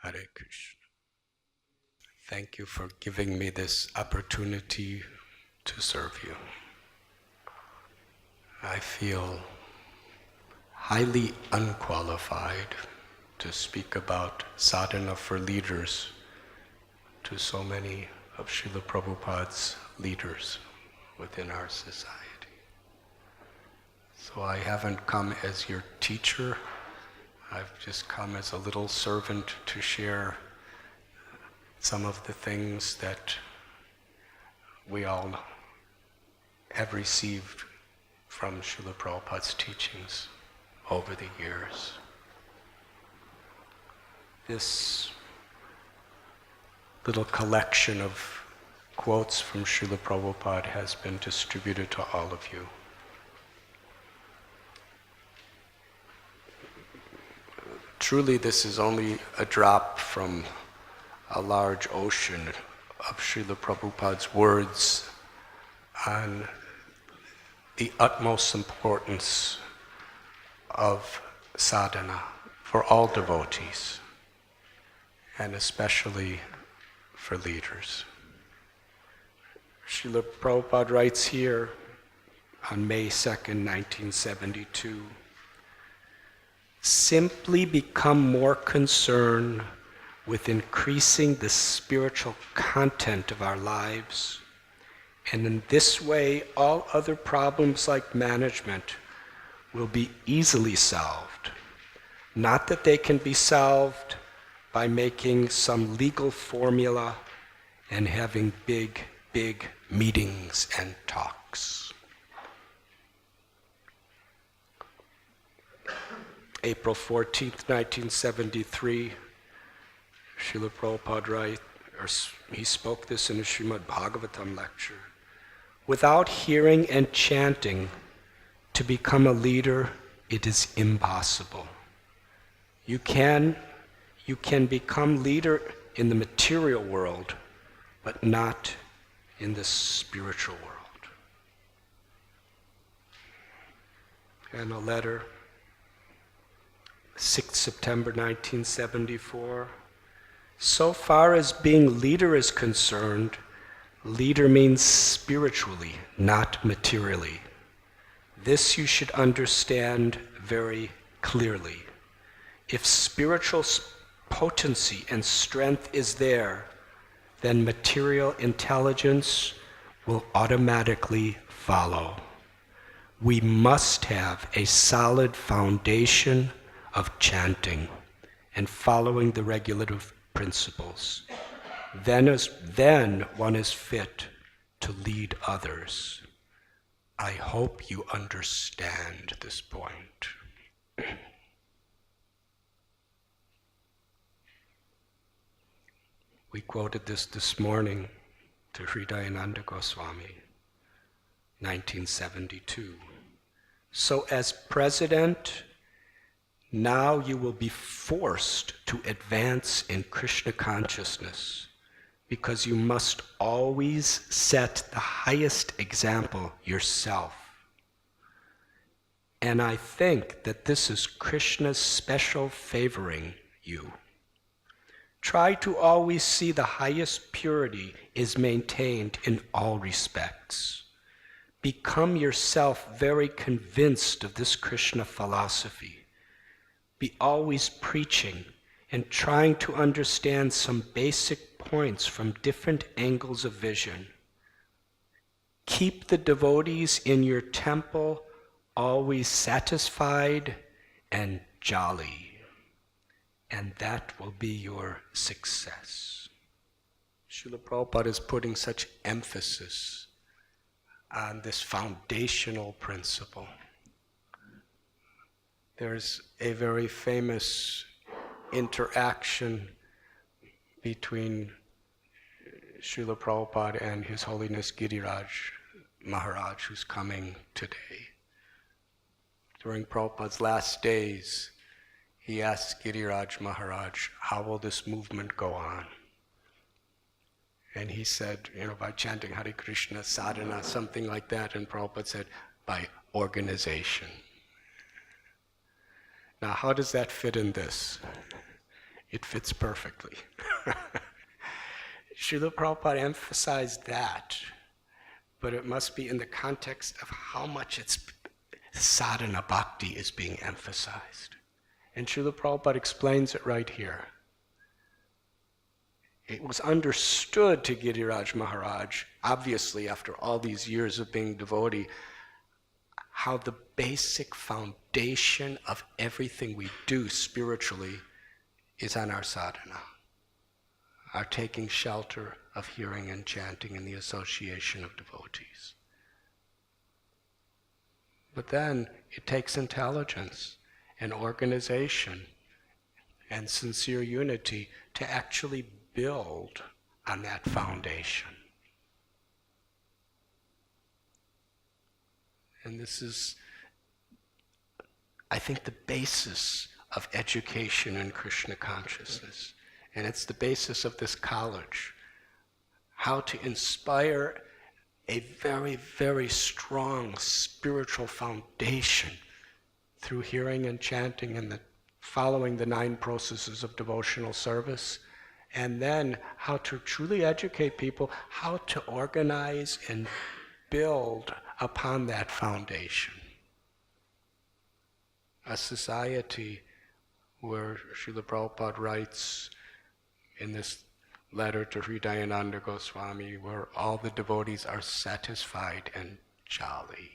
Hare Krishna. Thank you for giving me this opportunity to serve you. I feel highly unqualified to speak about sadhana for leaders to so many of Srila Prabhupada's leaders within our society. So I haven't come as your teacher. I've just come as a little servant to share some of the things that we all have received from Srila Prabhupada's teachings over the years. This little collection of quotes from Srila Prabhupada has been distributed to all of you. Truly, this is only a drop from a large ocean of Srila Prabhupada's words on the utmost importance of sadhana for all devotees, and especially for leaders. Srila Prabhupada writes here on May 2nd, 1972, simply become more concerned with increasing the spiritual content of our lives, and in this way all other problems like management will be easily solved. Not that they can be solved by making some legal formula and having big meetings and talks. April 14th, 1973, Srila Prabhupada he spoke this in a Srimad Bhagavatam lecture. Without hearing and chanting, to become a leader, it is impossible. You can become leader in the material world, but not in the spiritual world. And a letter, 6th September 1974. So far as being leader is concerned, leader means spiritually, not materially. This you should understand very clearly. If spiritual potency and strength is there, then material intelligence will automatically follow. We must have a solid foundation of chanting and following the regulative principles. Then one is fit to lead others. I hope you understand this point. We quoted this morning to Hridayananda Goswami, 1972. So as president, now you will be forced to advance in Krishna consciousness, because you must always set the highest example yourself. And I think that this is Krishna's special favoring you. Try to always see the highest purity is maintained in all respects. Become yourself very convinced of this Krishna philosophy. Be always preaching and trying to understand some basic points from different angles of vision. Keep the devotees in your temple always satisfied and jolly, and that will be your success. Srila Prabhupada is putting such emphasis on this foundational principle. There's a very famous interaction between Srila Prabhupada and His Holiness Giriraj Maharaj, who's coming today. During Prabhupada's last days, he asked Giriraj Maharaj, how will this movement go on? And he said, by chanting Hare Krishna, sadhana, something like that. And Prabhupada said, by organization. Now, how does that fit in this? It fits perfectly. Srila Prabhupada emphasized that, but it must be in the context of how much its sadhana bhakti is being emphasized. And Srila Prabhupada explains it right here. It was understood to Giriraj Maharaj, obviously after all these years of being devotee, how the basic foundation of everything we do spiritually is on our sadhana, our taking shelter of hearing and chanting in the association of devotees. But then it takes intelligence and organization and sincere unity to actually build on that foundation. And this is, I think, the basis of education in Krishna consciousness. And it's the basis of this college. How to inspire a very, very strong spiritual foundation through hearing and chanting and following the 9 processes of devotional service. And then how to truly educate people how to organize and build upon that foundation. A society where Srila Prabhupada writes in this letter to Hridayananda Goswami, where all the devotees are satisfied and jolly.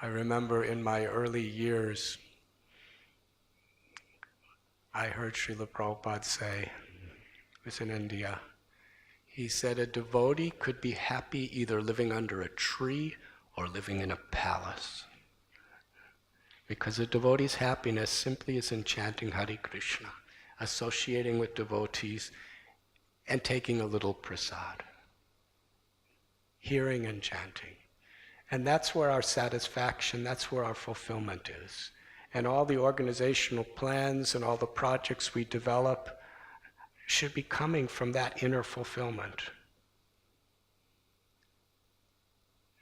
I remember in my early years, I heard Srila Prabhupada say, it was in India, he said a devotee could be happy either living under a tree or living in a palace. Because a devotee's happiness simply is in chanting Hare Krishna, associating with devotees, and taking a little prasad. Hearing and chanting. And that's where our satisfaction, that's where our fulfillment is. And all the organizational plans and all the projects we develop should be coming from that inner fulfillment.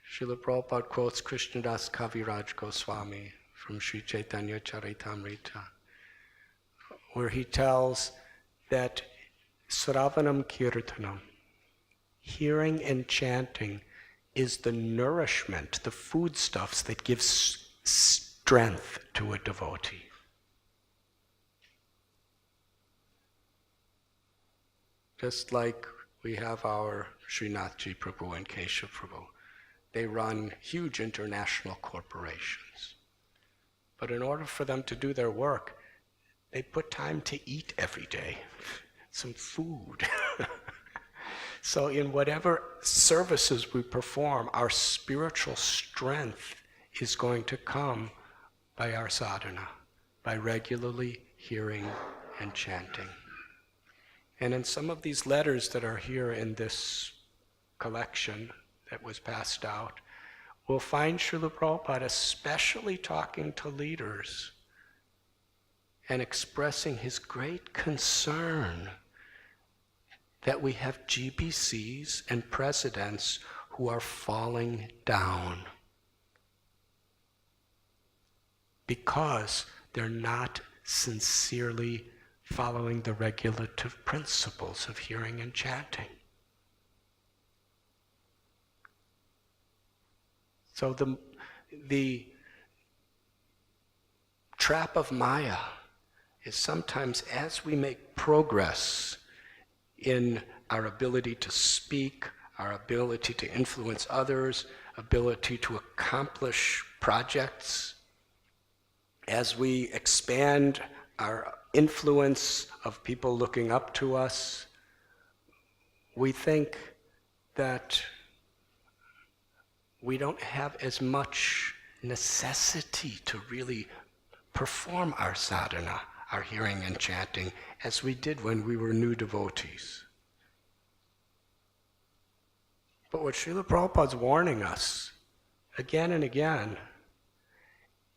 Srila Prabhupada quotes Krishnadas Kaviraj Goswami from Sri Chaitanya Charitamrita, where he tells that Sravanam Kirtanam, hearing and chanting, is the nourishment, the foodstuffs that gives strength to a devotee. Just like we have our Srinathji Prabhu and Keshav Prabhu, they run huge international corporations. But in order for them to do their work, they put time to eat every day, some food. So in whatever services we perform, our spiritual strength is going to come by our sadhana, by regularly hearing and chanting. And in some of these letters that are here in this collection that was passed out, we'll find Srila Prabhupada especially talking to leaders and expressing his great concern that we have GBCs and presidents who are falling down because they're not sincerely following the regulative principles of hearing and chanting. So the trap of Maya is sometimes as we make progress in our ability to speak, our ability to influence others, ability to accomplish projects, as we expand our influence of people looking up to us, we think that we don't have as much necessity to really perform our sadhana, our hearing and chanting, as we did when we were new devotees. But what Srila Prabhupada's warning us again and again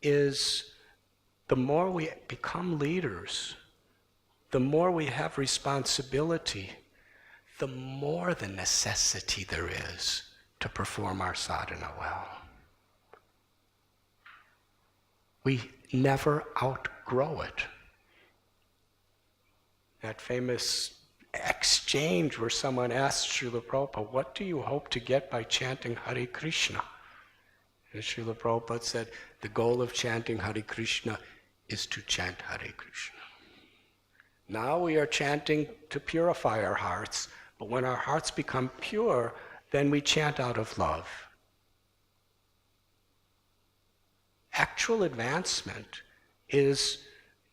is the more we become leaders, the more we have responsibility, the more the necessity there is to perform our sadhana well. We never outgrow grow it. That famous exchange where someone asked Srila Prabhupada, what do you hope to get by chanting Hare Krishna? And Srila Prabhupada said, the goal of chanting Hare Krishna is to chant Hare Krishna. Now we are chanting to purify our hearts, but when our hearts become pure, then we chant out of love. Actual advancement is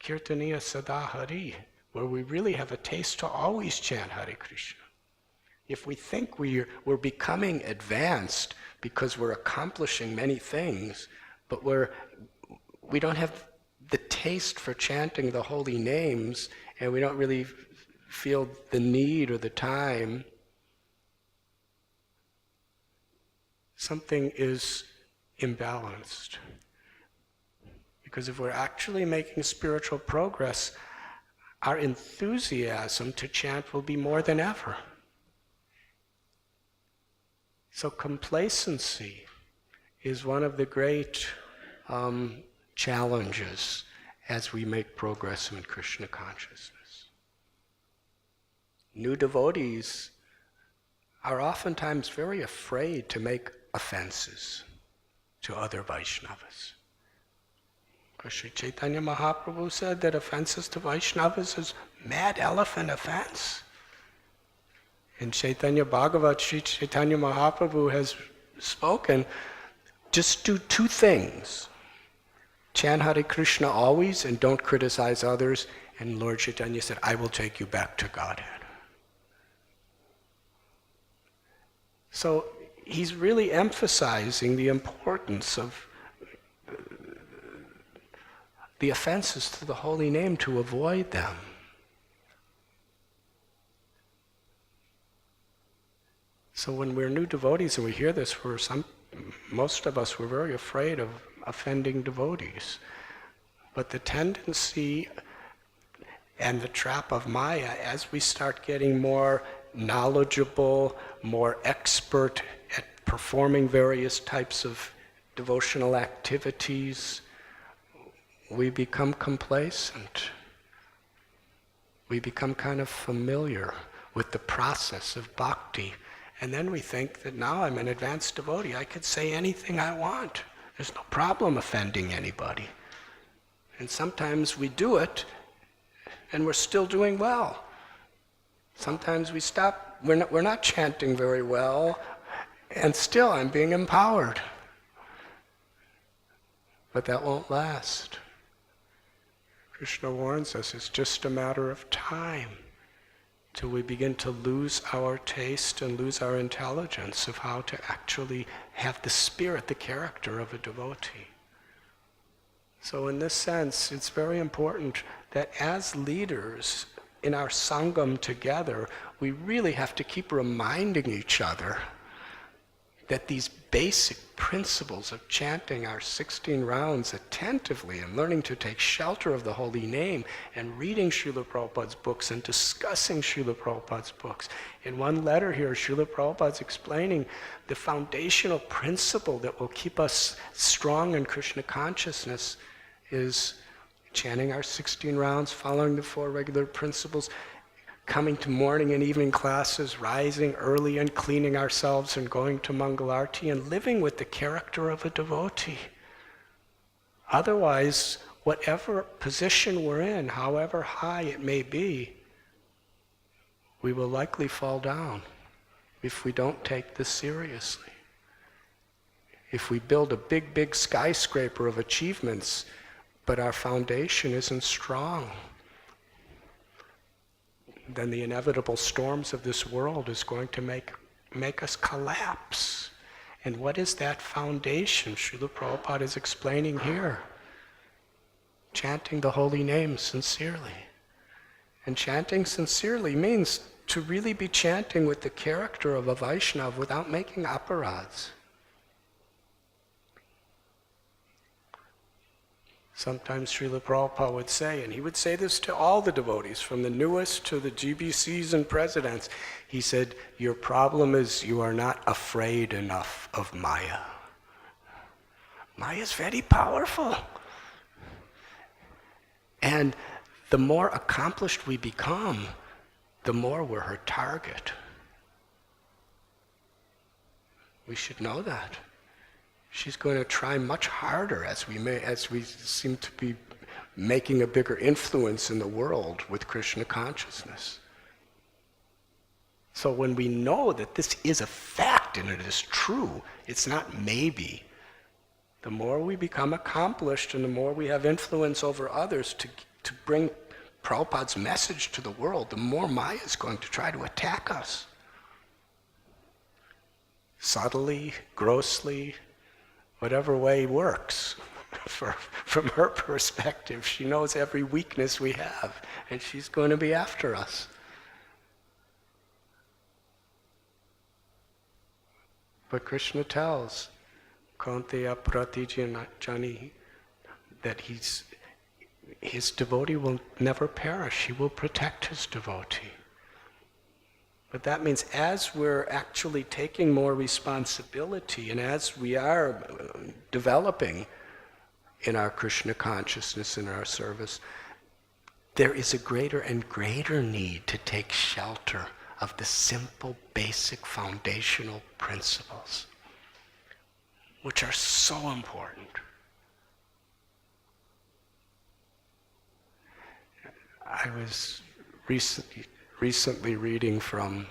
Kirtaniya Sada Hari, where we really have a taste to always chant Hare Krishna. If we think we're becoming advanced because we're accomplishing many things, but we don't have the taste for chanting the holy names, and we don't really feel the need or the time, something is imbalanced. Because if we're actually making spiritual progress, our enthusiasm to chant will be more than ever. So complacency is one of the great challenges as we make progress in Krishna consciousness. New devotees are oftentimes very afraid to make offenses to other Vaishnavas. Because Sri Chaitanya Mahaprabhu said that offenses to Vaishnavas is mad elephant offense. In Chaitanya Bhagavat, Sri Chaitanya Mahaprabhu has spoken, just do two things. Chant Hare Krishna always and don't criticize others. And Lord Chaitanya said, I will take you back to Godhead. So he's really emphasizing the importance of the offenses to the holy name, to avoid them. So when we're new devotees and we hear this, most of us were very afraid of offending devotees. But the tendency and the trap of Maya, as we start getting more knowledgeable, more expert at performing various types of devotional activities, we become complacent. We become kind of familiar with the process of bhakti. And then we think that now I'm an advanced devotee. I could say anything I want. There's no problem offending anybody. And sometimes we do it, and we're still doing well. Sometimes we stop, we're not chanting very well, and still I'm being empowered. But that won't last. Krishna warns us, it's just a matter of time till we begin to lose our taste and lose our intelligence of how to actually have the spirit, the character of a devotee. So in this sense, it's very important that as leaders in our sangam together, we really have to keep reminding each other that these basic principles of chanting our 16 rounds attentively and learning to take shelter of the holy name and reading Srila Prabhupada's books and discussing Srila Prabhupada's books. In one letter here, Srila Prabhupada's explaining the foundational principle that will keep us strong in Krishna consciousness is chanting our 16 rounds, following the 4 regular principles, coming to morning and evening classes, rising early and cleaning ourselves and going to Mangalarti and living with the character of a devotee. Otherwise, whatever position we're in, however high it may be, we will likely fall down if we don't take this seriously. If we build a big, big skyscraper of achievements, but our foundation isn't strong, then the inevitable storms of this world is going to make us collapse. And what is that foundation? Srila Prabhupada is explaining here. Chanting the holy name sincerely. And chanting sincerely means to really be chanting with the character of a Vaishnava without making aparads. Sometimes Srila Prabhupada would say, and he would say this to all the devotees, from the newest to the GBCs and presidents, he said, your problem is you are not afraid enough of Maya. Maya is very powerful. And the more accomplished we become, the more we're her target. We should know that. She's going to try much harder as we seem to be making a bigger influence in the world with Krishna consciousness. So when we know that this is a fact and it is true, it's not maybe, the more we become accomplished and the more we have influence over others to bring Prabhupada's message to the world, the more Maya is going to try to attack us. Subtly, grossly, whatever way works. From her perspective, she knows every weakness we have, and she's going to be after us. But Krishna tells Kaunteya Pratijani that his devotee will never perish. He will protect his devotee. But that means as we're actually taking more responsibility and as we are developing in our Krishna consciousness, in our service, there is a greater and greater need to take shelter of the simple, basic, foundational principles, which are so important. I was recently reading from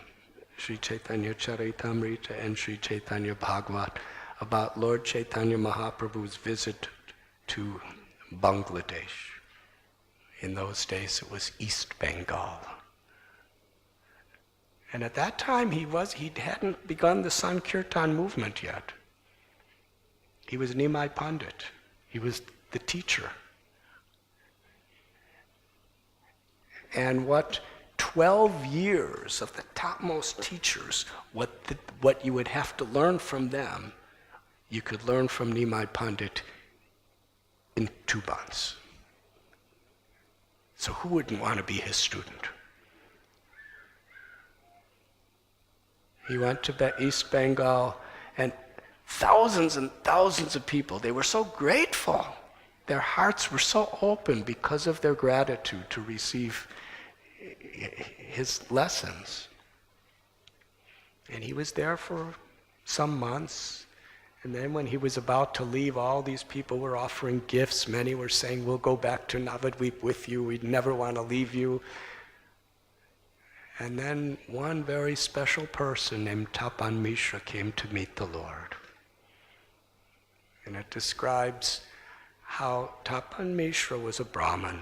Sri Chaitanya Charitamrita and Sri Chaitanya Bhagavat about Lord Chaitanya Mahaprabhu's visit to Bangladesh. In those days it was East Bengal. And at that time he hadn't begun the Sankirtan movement yet. He was Nimai Pandit. He was the teacher. And what 12 years of the topmost teachers, what you would have to learn from them, you could learn from Nimai Pandit in 2 months. So who wouldn't want to be his student? He went to East Bengal, and thousands of people, they were so grateful. Their hearts were so open because of their gratitude to receive his lessons. And he was there for some months. And then when he was about to leave, all these people were offering gifts. Many were saying, we'll go back to Navadvip with you. We'd never want to leave you. And then one very special person named Tapan Mishra came to meet the Lord. And it describes how Tapan Mishra was a Brahmin,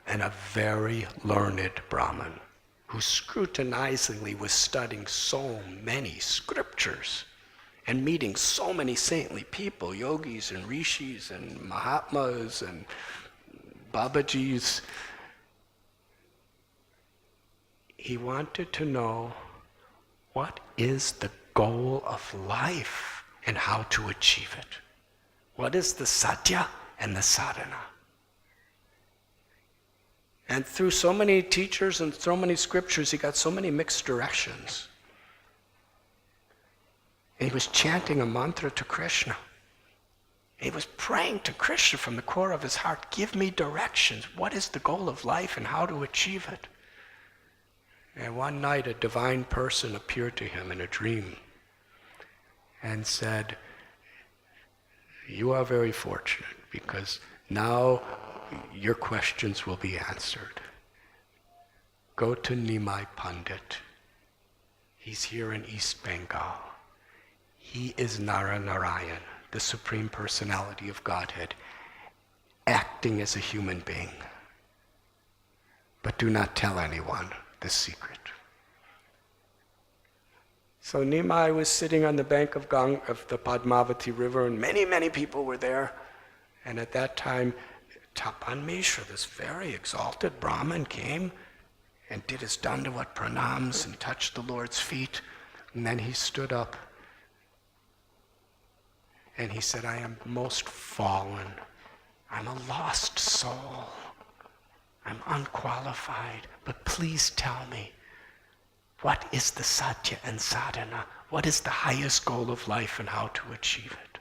and a very learned Brahmin, who scrutinizingly was studying so many scriptures and meeting so many saintly people, yogis and rishis and mahatmas and babajis. He wanted to know what is the goal of life and how to achieve it. What is the satya and the sadhana? And through so many teachers and so many scriptures, he got so many mixed directions. And he was chanting a mantra to Krishna. He was praying to Krishna from the core of his heart, give me directions. What is the goal of life and how to achieve it? And one night a divine person appeared to him in a dream and said, you are very fortunate because now your questions will be answered. Go to Nimai Pandit. He's here in East Bengal. He is Narayan, the Supreme Personality of Godhead, acting as a human being. But do not tell anyone the secret. So Nimai was sitting on the bank of the Padmavati River, and many, many people were there. And at that time, Tapan Mishra, this very exalted Brahmin, came and did his Dandavat pranams and touched the Lord's feet. And then he stood up and he said, I am most fallen. I'm a lost soul. I'm unqualified, but please tell me, what is the satya and sadhana? What is the highest goal of life and how to achieve it?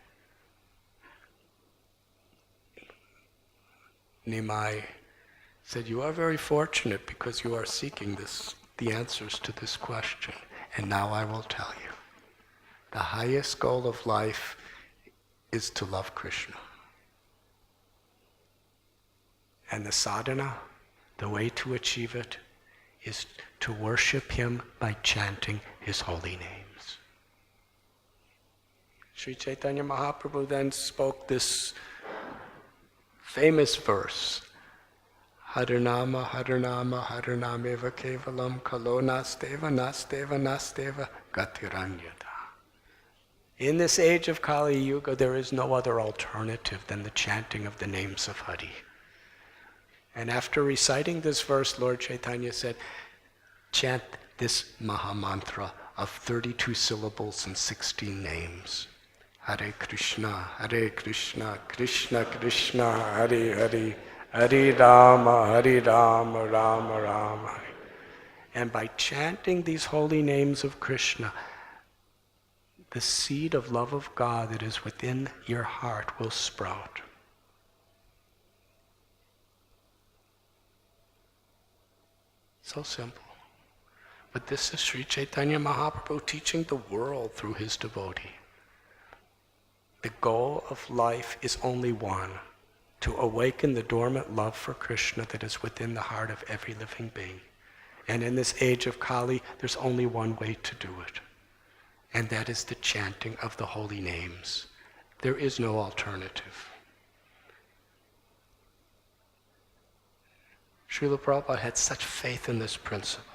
Nimai said, you are very fortunate because you are seeking the answers to this question. And now I will tell you. The highest goal of life is to love Krishna. And the sadhana, the way to achieve it, is to worship him by chanting his holy names. Sri Chaitanya Mahaprabhu then spoke this famous verse, Harinama, Harinama, Harinameva Kevalam, Kalo Nasteva, Nasteva, Nasteva, Gatiranyata. In this age of Kali Yuga, there is no other alternative than the chanting of the names of Hari. And after reciting this verse, Lord Chaitanya said, chant this Mahamantra of 32 syllables and 16 names. Hare Krishna, Krishna Krishna, Hare Hare, Hare Rama, Rama Rama. And by chanting these holy names of Krishna, the seed of love of God that is within your heart will sprout. So simple. But this is Sri Chaitanya Mahaprabhu teaching the world through his devotee. The goal of life is only one, to awaken the dormant love for Krishna that is within the heart of every living being. And in this age of Kali, there's only one way to do it. And that is the chanting of the holy names. There is no alternative. Srila Prabhupada had such faith in this principle.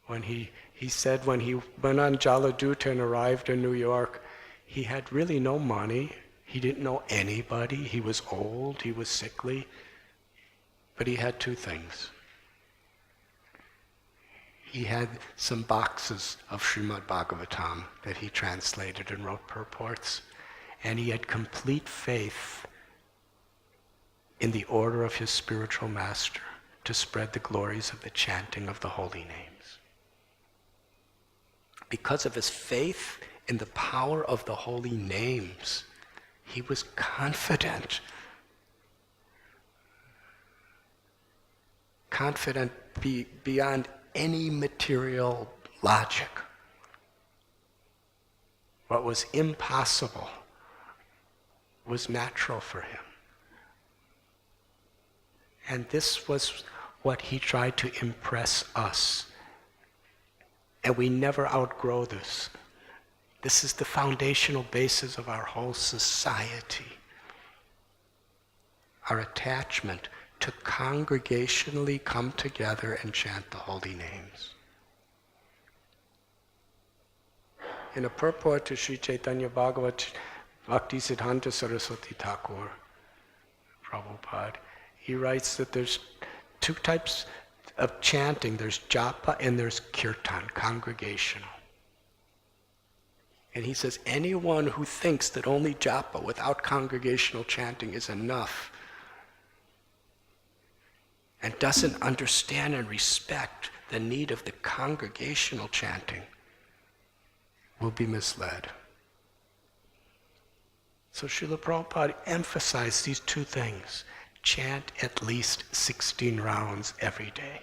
When he said when he went on Jaladuta and arrived in New York, he had really no money. He didn't know anybody. He was old. He was sickly. But he had two things. He had some boxes of Srimad Bhagavatam that he translated and wrote purports. And he had complete faith in the order of his spiritual master to spread the glories of the chanting of the holy names. Because of his faith in the power of the holy names, he was confident beyond any material logic. What was impossible was natural for him. And this was what he tried to impress us. And we never outgrow this. This is the foundational basis of our whole society. Our attachment to congregationally come together and chant the holy names. In a purport to Sri Chaitanya Bhagavat, Bhaktisiddhanta Saraswati Thakur, Prabhupada, he writes that there's two types of chanting. There's japa and there's kirtan, congregational. And he says anyone who thinks that only japa without congregational chanting is enough and doesn't understand and respect the need of the congregational chanting will be misled. So Srila Prabhupada emphasized these two things. Chant at least 16 rounds every day.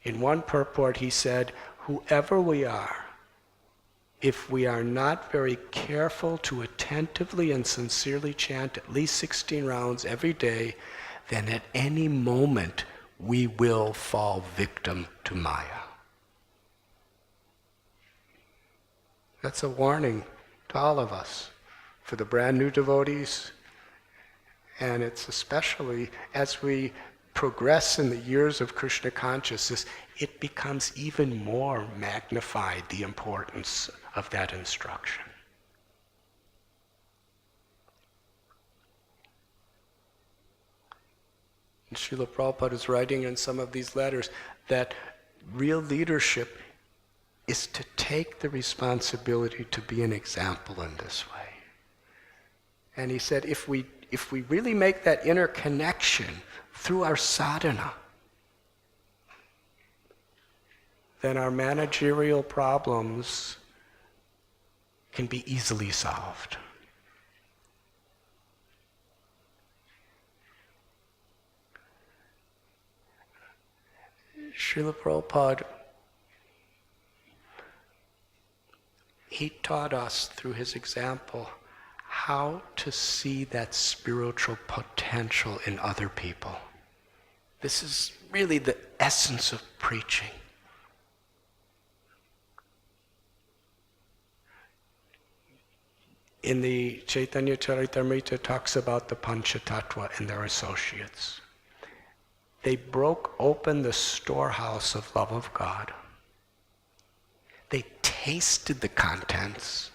In one purport he said, whoever we are, if we are not very careful to attentively and sincerely chant at least 16 rounds every day, then at any moment we will fall victim to Maya. That's a warning to all of us, for the brand new devotees, and it's especially as we progress in the years of Krishna consciousness, it becomes even more magnified, the importance of that instruction. And Srila Prabhupada is writing in some of these letters that real leadership is to take the responsibility to be an example in this way. And he said, if we really make that inner connection through our sadhana, then our managerial problems can be easily solved. Srila Prabhupada, he taught us through his example how to see that spiritual potential in other people. This is really the essence of preaching. In the Chaitanya Charitamrita talks about the Panchatattva and their associates. They broke open the storehouse of love of God. They tasted the contents,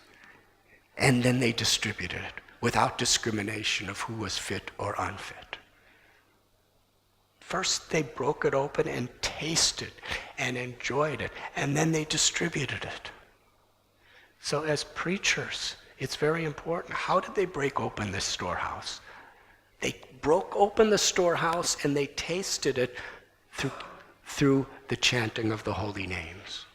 and then they distributed it without discrimination of who was fit or unfit. First they broke it open and tasted and enjoyed it, and then they distributed it. So as preachers, it's very important. How did they break open this storehouse? They broke open the storehouse and they tasted it through the chanting of the holy names.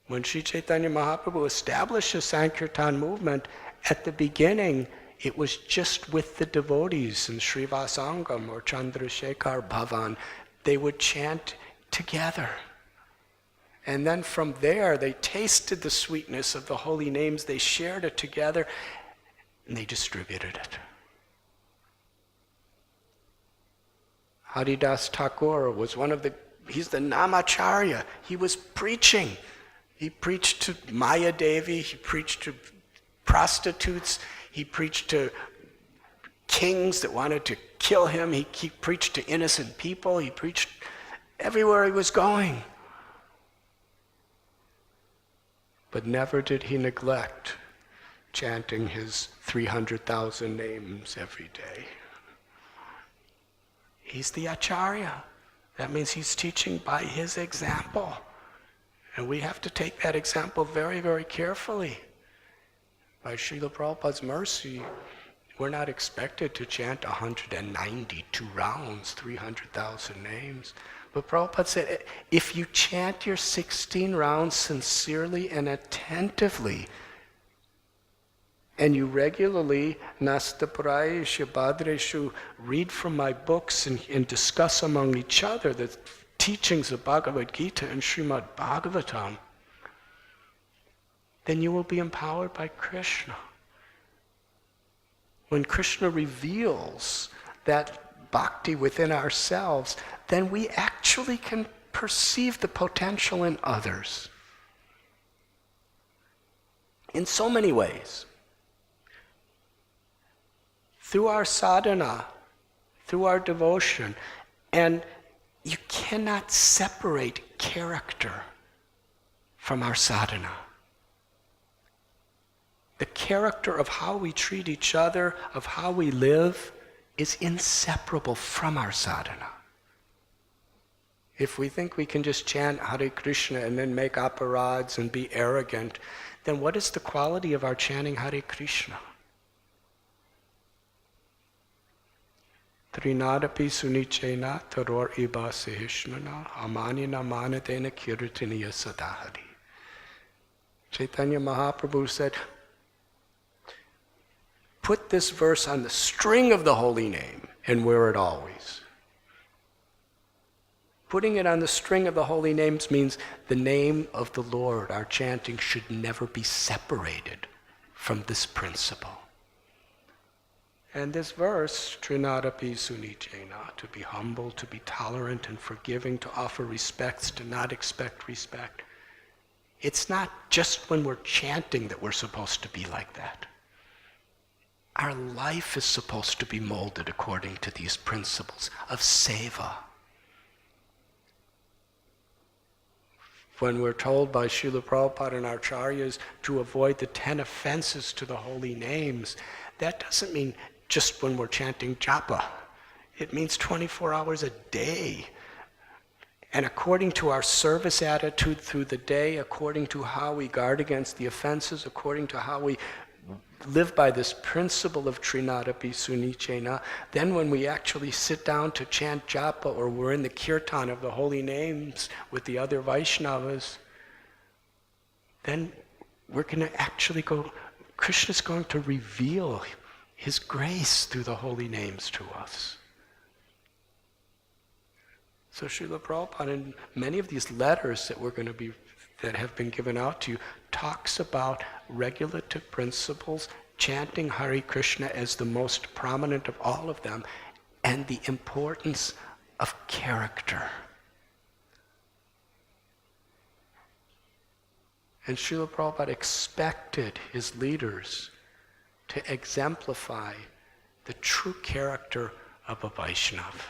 When Sri Chaitanya Mahaprabhu established the Sankirtan movement, at the beginning it was just with the devotees in Srivasangam or Chandrasekhar Bhavan. They would chant together. And then from there, they tasted the sweetness of the holy names, they shared it together, and they distributed it. Haridas Thakur was he's the Namacharya. He was preaching. He preached to Maya Devi, he preached to prostitutes, he preached to kings that wanted to kill him, he preached to innocent people, he preached everywhere he was going. But never did he neglect chanting his 300,000 names every day. He's the Acharya. That means he's teaching by his example. And we have to take that example very, very carefully. By Srila Prabhupada's mercy, we're not expected to chant 192 rounds, 300,000 names. But Prabhupada said, if you chant your 16 rounds sincerely and attentively, and you regularly, Nastaprayeshu Bhadreshu, read from my books and discuss among each other the teachings of Bhagavad Gita and Srimad Bhagavatam, then you will be empowered by Krishna. When Krishna reveals that bhakti within ourselves, then we actually can perceive the potential in others. In so many ways. Through our sadhana, through our devotion, and you cannot separate character from our sadhana. The character of how we treat each other, of how we live, is inseparable from our sadhana. If we think we can just chant Hare Krishna and then make aparads and be arrogant, then what is the quality of our chanting Hare Krishna? Trinadapi sunichena taror iba sehishmana amanina manatena kirtaniya sadahari. Chaitanya Mahaprabhu said, put this verse on the string of the holy name and wear it always. Putting it on the string of the holy names means the name of the Lord, our chanting, should never be separated from this principle. And this verse, Trinadapi Sunichena, to be humble, to be tolerant and forgiving, to offer respects, to not expect respect. It's not just when we're chanting that we're supposed to be like that. Our life is supposed to be molded according to these principles of seva. When we're told by Srila Prabhupada and our Acharyas to avoid the 10 offenses to the holy names, that doesn't mean just when we're chanting japa. It means 24 hours a day. And according to our service attitude through the day, according to how we guard against the offenses, according to how we live by this principle of Trinadapi Sunichena, then when we actually sit down to chant japa or we're in the kirtan of the holy names with the other Vaishnavas, then we're going to actually Krishna's going to reveal his grace through the holy names to us. So Srila Prabhupada, in many of these letters that have been given out to you, talks about regulative principles, chanting Hare Krishna as the most prominent of all of them, and the importance of character. And Srila Prabhupada expected his leaders to exemplify the true character of a Vaishnava,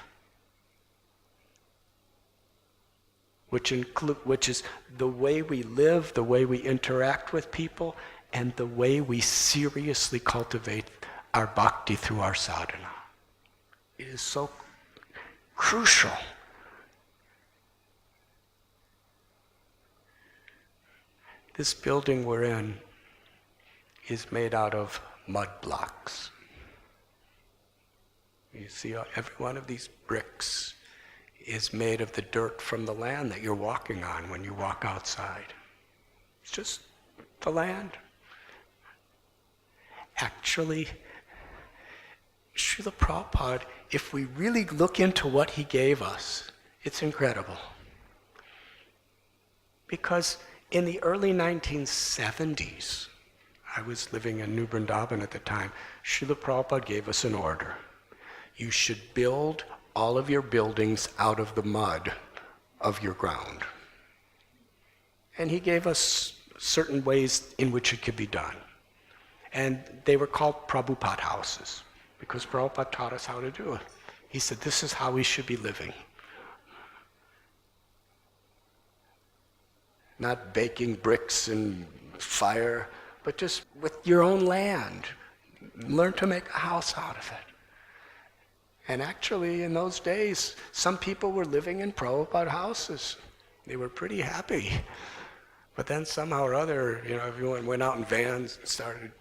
which is the way we live, the way we interact with people, and the way we seriously cultivate our bhakti through our sadhana. It is so crucial. This building we're in is made out of mud blocks. You see, every one of these bricks is made of the dirt from the land that you're walking on when you walk outside. It's just the land. Actually, Srila Prabhupada, if we really look into what he gave us, it's incredible. Because in the early 1970s, I was living in New Vrindavan at the time, Srila Prabhupada gave us an order. You should build all of your buildings out of the mud of your ground. And he gave us certain ways in which it could be done. And they were called Prabhupada houses, because Prabhupada taught us how to do it. He said, this is how we should be living. Not baking bricks in fire, but just with your own land. Learn to make a house out of it. And actually, in those days, some people were living in Prabhupada houses. They were pretty happy. But then somehow or other, everyone went out in vans and started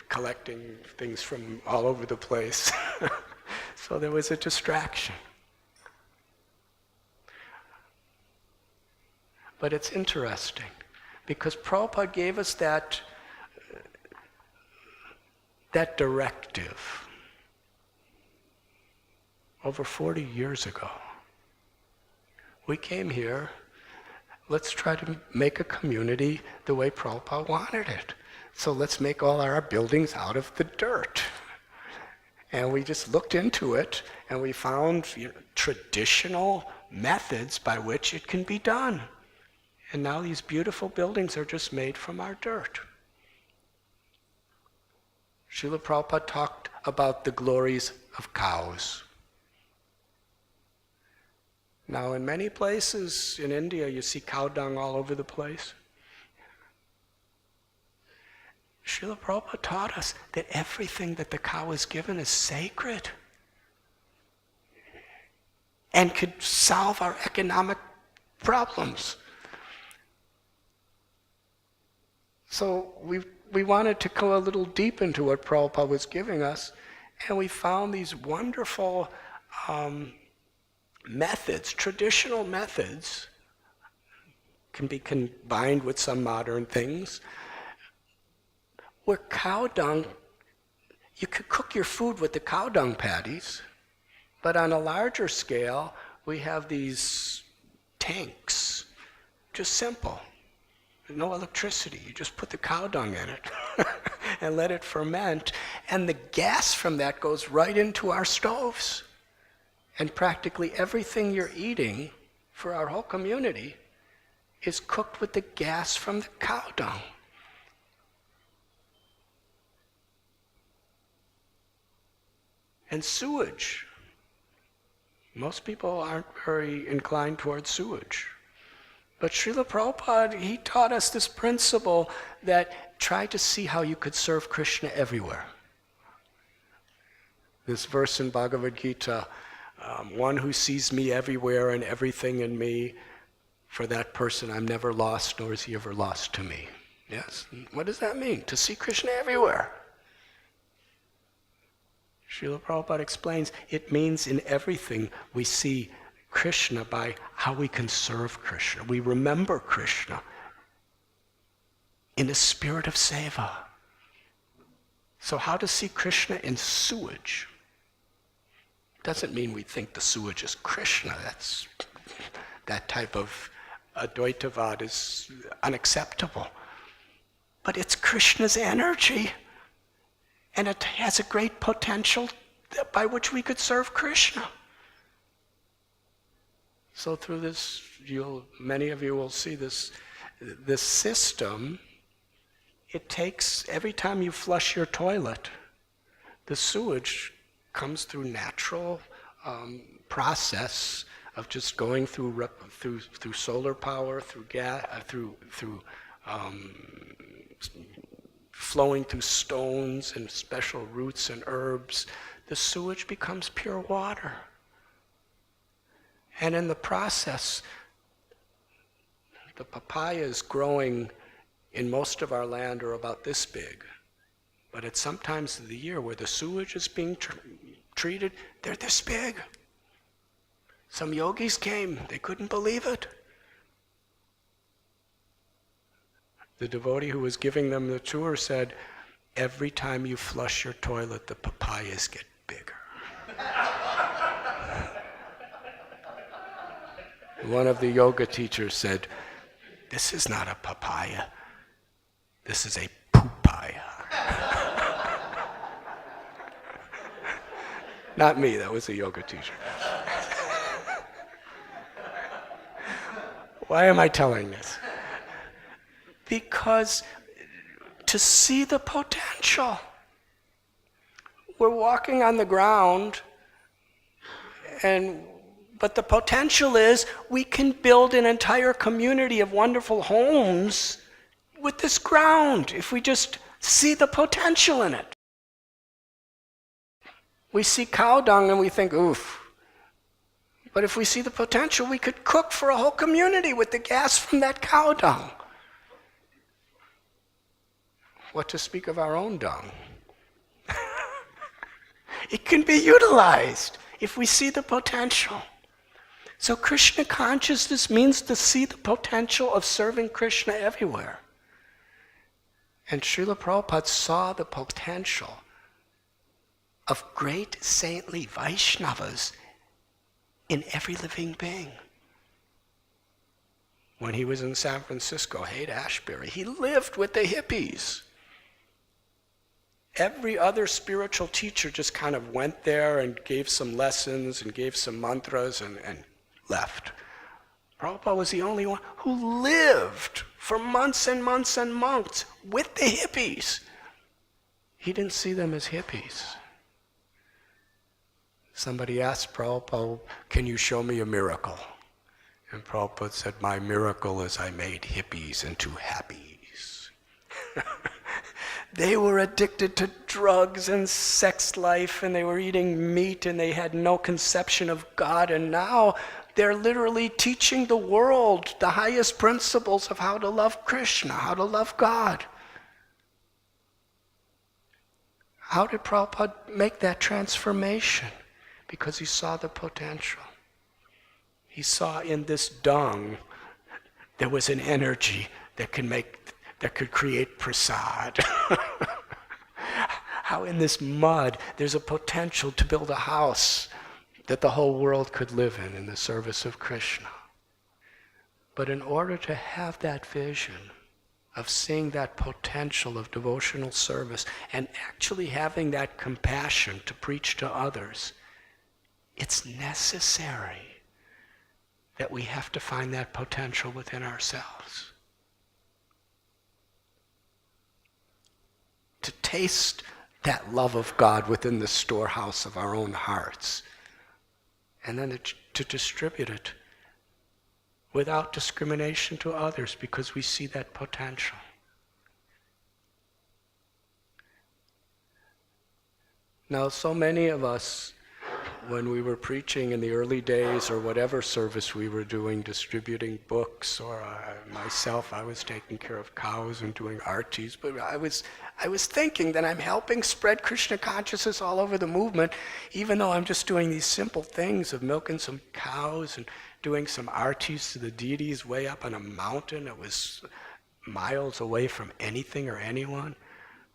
collecting things from all over the place. So there was a distraction. But it's interesting, because Prabhupada gave us that directive over 40 years ago. We came here, let's try to make a community the way Prabhupada wanted it. So let's make all our buildings out of the dirt. And we just looked into it, and we found traditional methods by which it can be done. And now these beautiful buildings are just made from our dirt. Srila Prabhupada talked about the glories of cows. Now, in many places in India, you see cow dung all over the place. Srila Prabhupada taught us that everything that the cow is given is sacred and could solve our economic problems. So we wanted to go a little deep into what Prabhupada was giving us, and we found these wonderful methods, traditional methods, can be combined with some modern things, where cow dung, you could cook your food with the cow dung patties, but on a larger scale, we have these tanks, just simple. No electricity, you just put the cow dung in it and let it ferment, and the gas from that goes right into our stoves. And practically everything you're eating for our whole community is cooked with the gas from the cow dung. And sewage. Most people aren't very inclined towards sewage. But Srila Prabhupada, he taught us this principle that try to see how you could serve Krishna everywhere. This verse in Bhagavad Gita, one who sees me everywhere and everything in me, for that person I'm never lost, nor is he ever lost to me. Yes? What does that mean? To see Krishna everywhere. Srila Prabhupada explains, it means in everything we see Krishna by how we can serve Krishna. We remember Krishna in a spirit of seva. So how to see Krishna in sewage? Doesn't mean we think the sewage is Krishna. That type of Advaitavad is unacceptable. But it's Krishna's energy, and it has a great potential by which we could serve Krishna. So through this, many of you will see this system. It takes, every time you flush your toilet, the sewage comes through natural process of just going through solar power, through gas, through flowing through stones and special roots and herbs. The sewage becomes pure water. And in the process, the papayas growing in most of our land are about this big. But at some times of the year where the sewage is being treated, they're this big. Some yogis came, they couldn't believe it. The devotee who was giving them the tour said, every time you flush your toilet, the papayas get bigger. One of the yoga teachers said, this is not a papaya, this is a poopaya. Not me, that was a yoga teacher. Why am I telling this? Because to see the potential. We're walking on the ground, but the potential is we can build an entire community of wonderful homes with this ground if we just see the potential in it. We see cow dung and we think, oof. But if we see the potential, we could cook for a whole community with the gas from that cow dung. What to speak of our own dung? It can be utilized if we see the potential. So Krishna consciousness means to see the potential of serving Krishna everywhere. And Srila Prabhupada saw the potential of great saintly Vaishnavas in every living being. When he was in San Francisco, Haight-Ashbury, he lived with the hippies. Every other spiritual teacher just kind of went there and gave some lessons and gave some mantras and left. Prabhupada was the only one who lived for months and months and months with the hippies. He didn't see them as hippies. Somebody asked Prabhupada, can you show me a miracle? And Prabhupada said, my miracle is I made hippies into happies. They were addicted to drugs and sex life, and they were eating meat, and they had no conception of God, and now they're literally teaching the world the highest principles of how to love Krishna, how to love God. How did Prabhupada make that transformation? Because he saw the potential. He saw in this dung there was an energy that could create prasad. How in this mud there's a potential to build a house that the whole world could live in the service of Krishna. But in order to have that vision of seeing that potential of devotional service and actually having that compassion to preach to others, it's necessary that we have to find that potential within ourselves. To taste that love of God within the storehouse of our own hearts, and then to distribute it without discrimination to others because we see that potential. Now, so many of us, when we were preaching in the early days or whatever service we were doing, distributing books, or myself, I was taking care of cows and doing artis, but I was thinking that I'm helping spread Krishna consciousness all over the movement, even though I'm just doing these simple things of milking some cows and doing some artis to the deities way up on a mountain that was miles away from anything or anyone.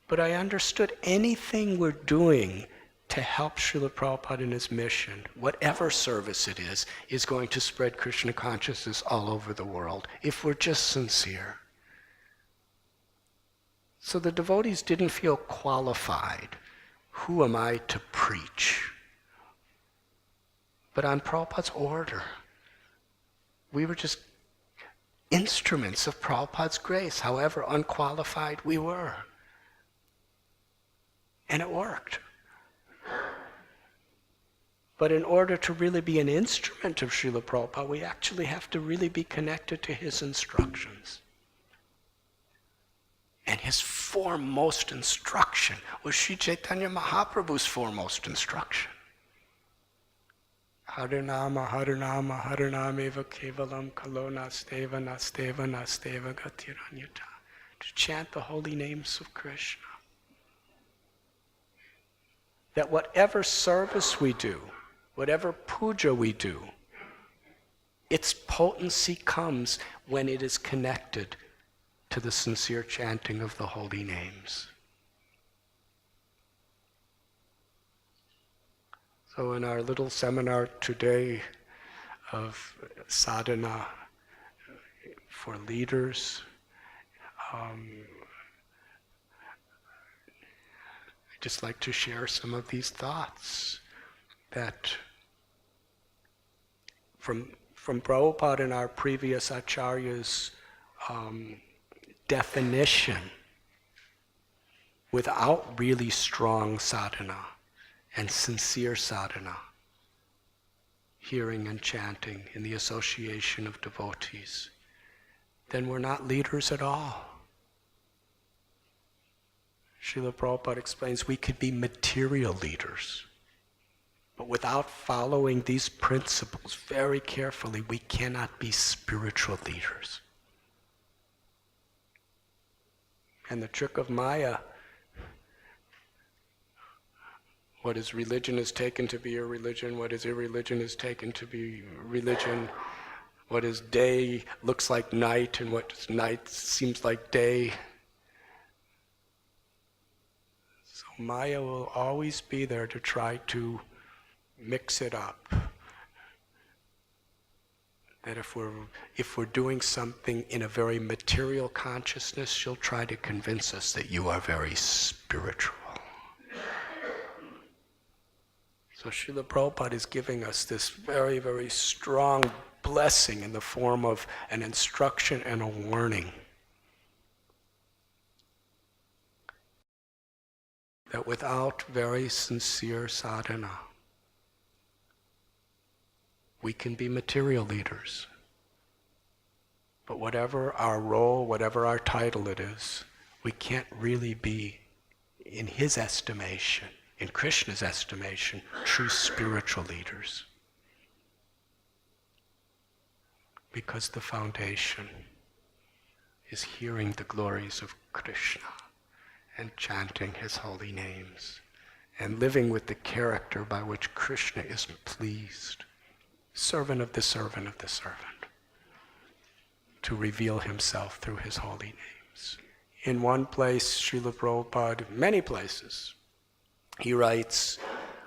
But I understood anything we're doing to help Srila Prabhupada in his mission, whatever service it is going to spread Krishna consciousness all over the world, if we're just sincere. So the devotees didn't feel qualified. Who am I to preach? But on Prabhupada's order, we were just instruments of Prabhupada's grace, however unqualified we were. And it worked. But in order to really be an instrument of Srila Prabhupada, we actually have to really be connected to his instructions. And his foremost instruction was Sri Chaitanya Mahaprabhu's foremost instruction. Harinama, Harinama, Harinameva Kevalam Kalo Nasteva, Nasteva, Nasteva Gatiranyata. To chant the holy names of Krishna. That whatever service we do, whatever puja we do, its potency comes when it is connected to the sincere chanting of the holy names. So in our little seminar today of sadhana for leaders, I'd just like to share some of these thoughts that from Prabhupada and our previous acharyas' definition, without really strong sadhana and sincere sadhana, hearing and chanting in the association of devotees, then we're not leaders at all. Srila Prabhupada explains we could be material leaders, but without following these principles very carefully, we cannot be spiritual leaders. And the trick of Maya, what is religion is taken to be irreligion, what is irreligion is taken to be religion, what is day looks like night, and what is night seems like day. So Maya will always be there to try to mix it up. That if we're doing something in a very material consciousness, she'll try to convince us that you are very spiritual. So Srila Prabhupada is giving us this very, very strong blessing in the form of an instruction and a warning. That without very sincere sadhana, we can be material leaders. But whatever our role, whatever our title it is, we can't really be, in his estimation, in Krishna's estimation, true spiritual leaders. Because the foundation is hearing the glories of Krishna and chanting his holy names and living with the character by which Krishna is pleased. Servant of the servant of the servant, to reveal himself through his holy names. In one place, Srila Prabhupada, many places, he writes,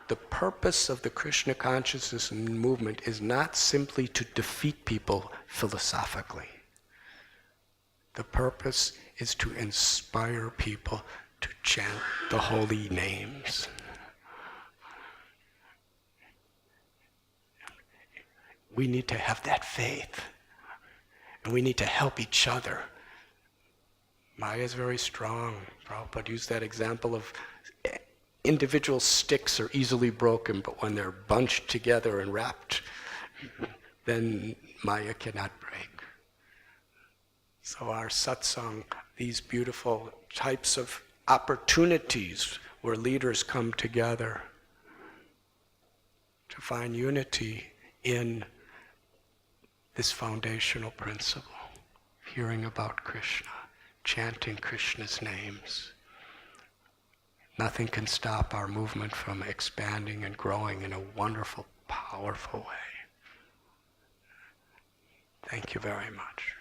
the purpose of the Krishna consciousness movement is not simply to defeat people philosophically. The purpose is to inspire people to chant the holy names. We need to have that faith, and we need to help each other. Maya is very strong. Prabhupada used that example of individual sticks are easily broken, but when they're bunched together and wrapped, then Maya cannot break. So our satsang, these beautiful types of opportunities where leaders come together to find unity in this foundational principle, hearing about Krishna, chanting Krishna's names. Nothing can stop our movement from expanding and growing in a wonderful, powerful way. Thank you very much.